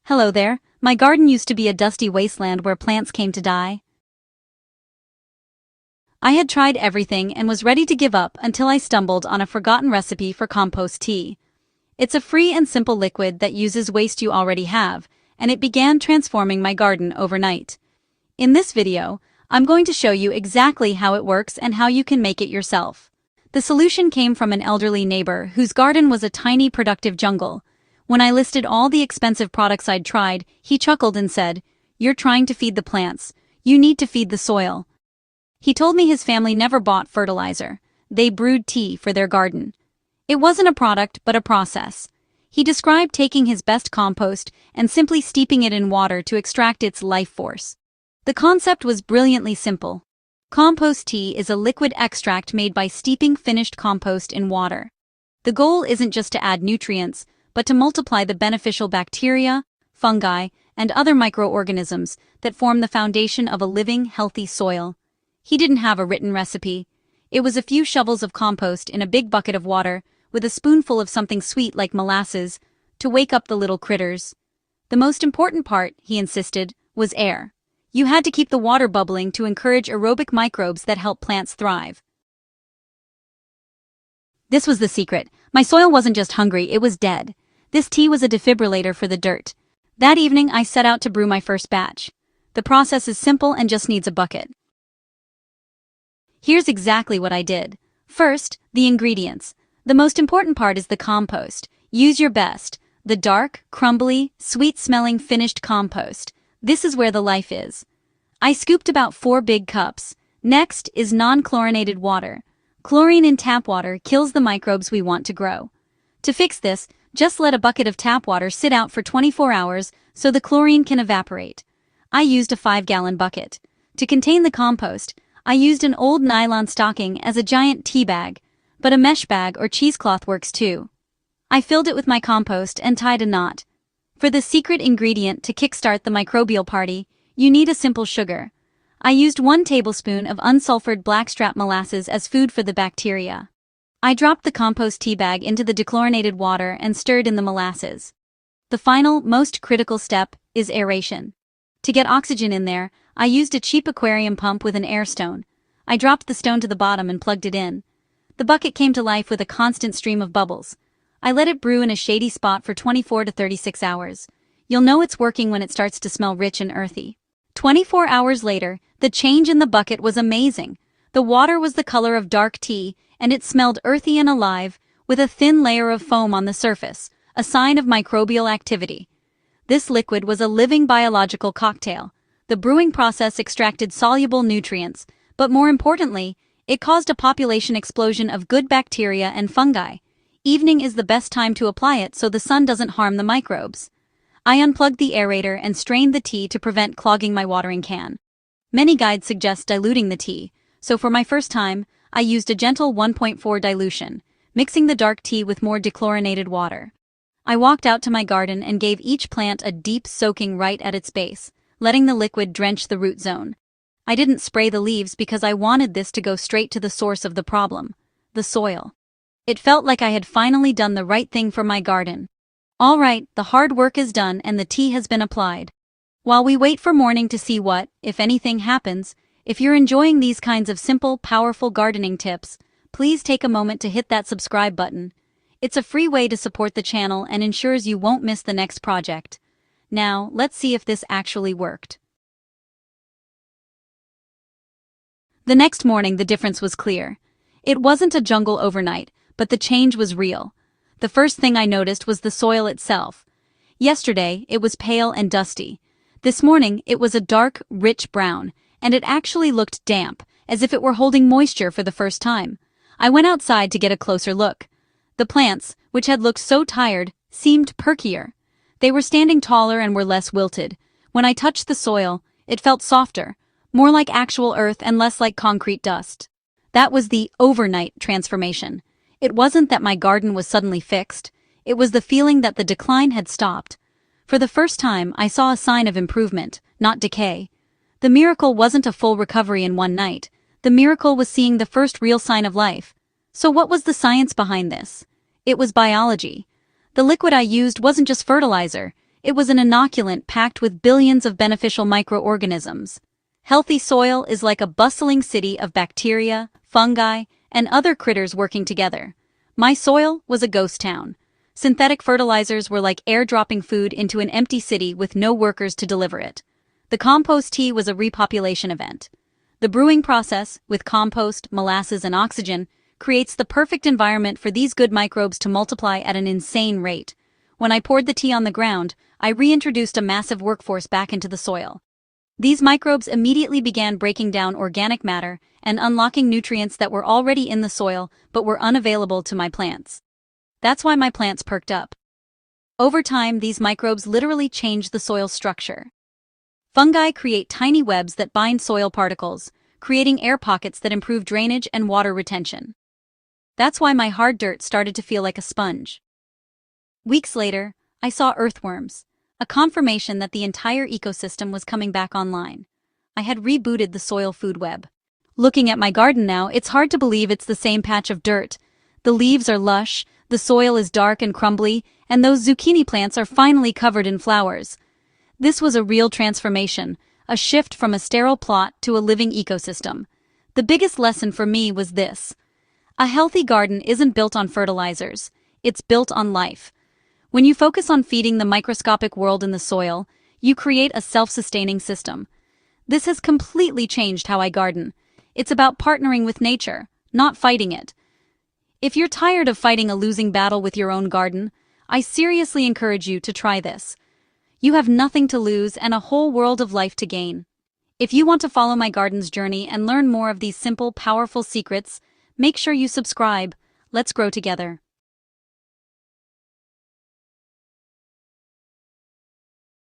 Hello there, my garden used to be a dusty wasteland where plants came to die. I had tried everything and was ready to give up until I stumbled on a forgotten recipe for compost tea. It's a free and simple liquid that uses waste you already have, and it began transforming my garden overnight. In this video, I'm going to show you exactly how it works and how you can make it yourself. The solution came from an elderly neighbor whose garden was a tiny productive jungle. When I listed all the expensive products I'd tried, he chuckled and said, "You're trying to feed the plants. You need to feed the soil." He told me his family never bought fertilizer. They brewed tea for their garden. It wasn't a product, but a process. He described taking his best compost and simply steeping it in water to extract its life force. The concept was brilliantly simple. Compost tea is a liquid extract made by steeping finished compost in water. The goal isn't just to add nutrients, but to multiply the beneficial bacteria, fungi, and other microorganisms that form the foundation of a living, healthy soil. He didn't have a written recipe. It was a few shovels of compost in a big bucket of water, with a spoonful of something sweet like molasses, to wake up the little critters. The most important part, he insisted, was air. You had to keep the water bubbling to encourage aerobic microbes that help plants thrive. This was the secret. My soil wasn't just hungry, it was dead. This tea was a defibrillator for the dirt. That evening, I set out to brew my first batch. The process is simple and just needs a bucket. Here's exactly what I did. First, the ingredients. The most important part is the compost. Use your best. The dark, crumbly, sweet-smelling finished compost. This is where the life is. I scooped about 4 big cups. Next is non-chlorinated water. Chlorine in tap water kills the microbes we want to grow. To fix this, just let a bucket of tap water sit out for 24 hours so the chlorine can evaporate. I used a 5-gallon bucket. To contain the compost, I used an old nylon stocking as a giant tea bag, but a mesh bag or cheesecloth works too. I filled it with my compost and tied a knot. For the secret ingredient to kickstart the microbial party, you need a simple sugar. I used 1 tablespoon of unsulfured blackstrap molasses as food for the bacteria. I dropped the compost tea bag into the dechlorinated water and stirred in the molasses. The final, most critical step is aeration. To get oxygen in there, I used a cheap aquarium pump with an air stone. I dropped the stone to the bottom and plugged it in. The bucket came to life with a constant stream of bubbles. I let it brew in a shady spot for 24 to 36 hours. You'll know it's working when it starts to smell rich and earthy. 24 hours later, the change in the bucket was amazing. The water was the color of dark tea, and it smelled earthy and alive, with a thin layer of foam on the surface, a sign of microbial activity. This liquid was a living biological cocktail. The brewing process extracted soluble nutrients, but more importantly, it caused a population explosion of good bacteria and fungi. Evening is the best time to apply it so the sun doesn't harm the microbes. I unplugged the aerator and strained the tea to prevent clogging my watering can. Many guides suggest diluting the tea, so for my first time, I used a gentle 1.4 dilution, mixing the dark tea with more dechlorinated water. I walked out to my garden and gave each plant a deep soaking right at its base, letting the liquid drench the root zone. I didn't spray the leaves because I wanted this to go straight to the source of the problem, the soil. It felt like I had finally done the right thing for my garden. All right, the hard work is done and the tea has been applied. While we wait for morning to see what, if anything, happens, if you're enjoying these kinds of simple, powerful gardening tips, please take a moment to hit that subscribe button. It's a free way to support the channel and ensures you won't miss the next project. Now, let's see if this actually worked. The next morning, the difference was clear. It wasn't a jungle overnight, but the change was real. The first thing I noticed was the soil itself. Yesterday, it was pale and dusty. This morning, it was a dark, rich brown, and it actually looked damp, as if it were holding moisture for the first time. I went outside to get a closer look. The plants, which had looked so tired, seemed perkier. They were standing taller and were less wilted. When I touched the soil, it felt softer, more like actual earth and less like concrete dust. That was the overnight transformation. It wasn't that my garden was suddenly fixed. It was the feeling that the decline had stopped. For the first time, I saw a sign of improvement, not decay. The miracle wasn't a full recovery in one night. The miracle was seeing the first real sign of life. So what was the science behind this? It was biology. The liquid I used wasn't just fertilizer. It was an inoculant packed with billions of beneficial microorganisms. Healthy soil is like a bustling city of bacteria, fungi, and other critters working together. My soil was a ghost town. Synthetic fertilizers were like airdropping food into an empty city with no workers to deliver it. The compost tea was a repopulation event. The brewing process, with compost, molasses, and oxygen, creates the perfect environment for these good microbes to multiply at an insane rate. When I poured the tea on the ground, I reintroduced a massive workforce back into the soil. These microbes immediately began breaking down organic matter and unlocking nutrients that were already in the soil but were unavailable to my plants. That's why my plants perked up. Over time, these microbes literally change the soil structure. Fungi create tiny webs that bind soil particles, creating air pockets that improve drainage and water retention. That's why my hard dirt started to feel like a sponge. Weeks later, I saw earthworms, a confirmation that the entire ecosystem was coming back online. I had rebooted the soil food web. Looking at my garden now, it's hard to believe it's the same patch of dirt. The leaves are lush, the soil is dark and crumbly, and those zucchini plants are finally covered in flowers. This was a real transformation, a shift from a sterile plot to a living ecosystem. The biggest lesson for me was this: a healthy garden isn't built on fertilizers, it's built on life. When you focus on feeding the microscopic world in the soil, you create a self-sustaining system. This has completely changed how I garden. It's about partnering with nature, not fighting it. If you're tired of fighting a losing battle with your own garden, I seriously encourage you to try this. You have nothing to lose and a whole world of life to gain. If you want to follow my garden's journey and learn more of these simple, powerful secrets, make sure you subscribe. Let's grow together.